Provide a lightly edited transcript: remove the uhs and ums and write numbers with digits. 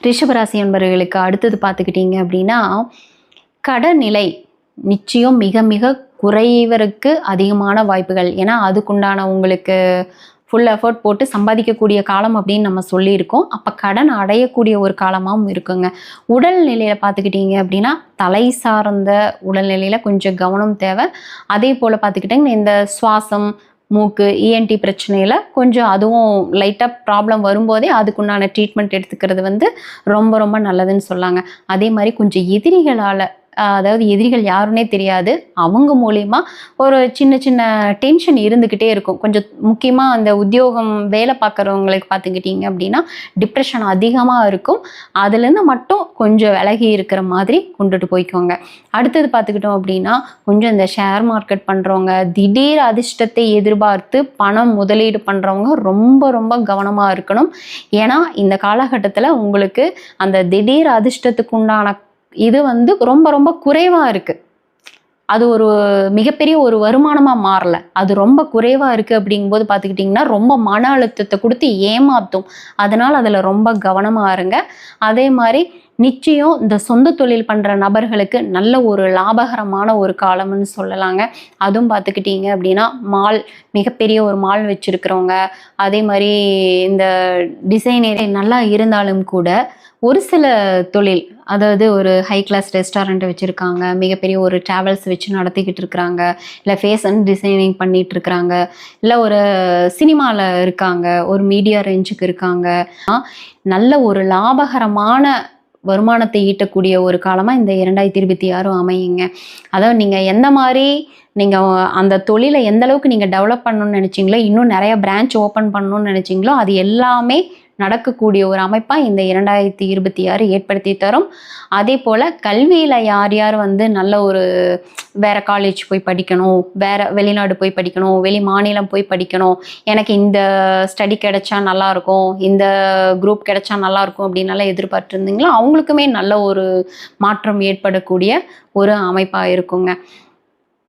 ரிஷபராசி என்பவர்களுக்கு அடுத்தது பார்த்துக்கிட்டிங்க அப்படின்னா, கடன் நிலை நிச்சயம் மிக மிக குறைவதற்கு அதிகமான வாய்ப்புகள். ஏன்னா அதுக்குண்டான உங்களுக்கு ஃபுல் எஃபர்ட் போட்டு சம்பாதிக்கக்கூடிய காலம் அப்படின்னு நம்ம சொல்லியிருக்கோம். அப்போ கடன் அடையக்கூடிய ஒரு காலமாகவும் இருக்குங்க. உடல்நிலையில் பார்த்துக்கிட்டிங்க அப்படின்னா, தலை சார்ந்த உடல்நிலையில் கொஞ்சம் கவனம் தேவை. அதே போல் பார்த்துக்கிட்டிங்கன்னா, இந்த சுவாசம், மூக்கு, இஎன்டி பிரச்சனையில் கொஞ்சம் அதுவும் லைட்டாக ப்ராப்ளம் வரும்போதே அதுக்குண்டான ட்ரீட்மெண்ட் எடுத்துக்கிறது வந்து ரொம்ப ரொம்ப நல்லதுன்னு சொல்லாங்க. அதே மாதிரி கொஞ்சம் எதிரிகளால், அதாவது எதிரிகள் யாருன்னே தெரியாது, அவங்க மூலிமா ஒரு சின்ன சின்ன டென்ஷன் இருந்துக்கிட்டே இருக்கும். கொஞ்சம் முக்கியமாக அந்த உத்தியோகம் வேலை பார்க்குறவங்களுக்கு பார்த்துக்கிட்டிங்க அப்படின்னா டிப்ரெஷன் அதிகமாக இருக்கும். அதுலேருந்து மட்டும் கொஞ்சம் விலகி இருக்கிற மாதிரி கொண்டுட்டு போய்க்கோங்க. அடுத்தது பார்த்துக்கிட்டோம் அப்படின்னா, கொஞ்சம் இந்த ஷேர் மார்க்கெட் பண்ணுறவங்க, திடீர் அதிர்ஷ்டத்தை எதிர்பார்த்து பணம் முதலீடு பண்ணுறவங்க ரொம்ப ரொம்ப கவனமாக இருக்கணும். ஏன்னா இந்த காலகட்டத்தில் உங்களுக்கு அந்த திடீர் அதிர்ஷ்டத்துக்கு உண்டான இது வந்து ரொம்ப ரொம்ப குறைவாக இருக்குது. அது ஒரு மிகப்பெரிய ஒரு வருமானமாக மாறல. அது ரொம்ப குறைவாக இருக்குது அப்படிங்கும்போது பார்த்துக்கிட்டிங்கன்னா, ரொம்ப மன அழுத்தத்தை கொடுத்து ஏமாற்றும். அதனால் அதில் ரொம்ப கவனமாக இருங்க. அதே மாதிரி நிச்சயம் இந்த சொந்த தொழில் பண்ணுற நபர்களுக்கு நல்ல ஒரு லாபகரமான ஒரு காலம்னு சொல்லலாங்க. அதுவும் பார்த்துக்கிட்டிங்க அப்படின்னா, மால், மிகப்பெரிய ஒரு மால் வச்சுருக்கிறவங்க, அதே மாதிரி இந்த டிசைனரே நல்லா இருந்தாலும் கூட ஒரு சில தொழில், அதாவது ஒரு ஹை கிளாஸ் ரெஸ்டாரண்ட் வச்சுருக்காங்க, மிகப்பெரிய ஒரு ட்ராவல்ஸ் வச்சு நடத்திக்கிட்டு இருக்கிறாங்க, இல்லை ஃபேஷன் டிசைனிங் பண்ணிகிட்டு இருக்கிறாங்க, இல்லை ஒரு சினிமாவில் இருக்காங்க, ஒரு மீடியா ரேஞ்சுக்கு இருக்காங்க, நல்ல ஒரு லாபகரமான வருமானத்தை ஈட்டக்கூடிய ஒரு காலமாக இந்த 2026 அமையுங்க. அதாவது நீங்கள் எந்த மாதிரி நீங்கள் அந்த தொழிலை எந்த அளவுக்கு நீங்கள் டெவலப் பண்ணணும்னு நினச்சிங்களோ, இன்னும் நிறைய பிரான்ச் ஓப்பன் பண்ணணும்னு நினச்சிங்களோ, அது எல்லாமே நடக்கக்கூடிய ஒரு அமைப்பாக இந்த 2026 ஏற்படுத்தி தரும். அதே போல் கல்வியில் யார் யார் வந்து நல்ல ஒரு வேறு காலேஜ் போய் படிக்கணும், வேறு வெளிநாடு போய் படிக்கணும், வெளி மாநிலம் போய் படிக்கணும், எனக்கு இந்த ஸ்டடி கிடைச்சா நல்லாயிருக்கும், இந்த குரூப் கிடைச்சா நல்லாயிருக்கும் அப்படின்னால எதிர்பார்த்துருந்தீங்களோ, அவங்களுக்குமே நல்ல ஒரு மாற்றம் ஏற்படக்கூடிய ஒரு அமைப்பாக இருக்குங்க.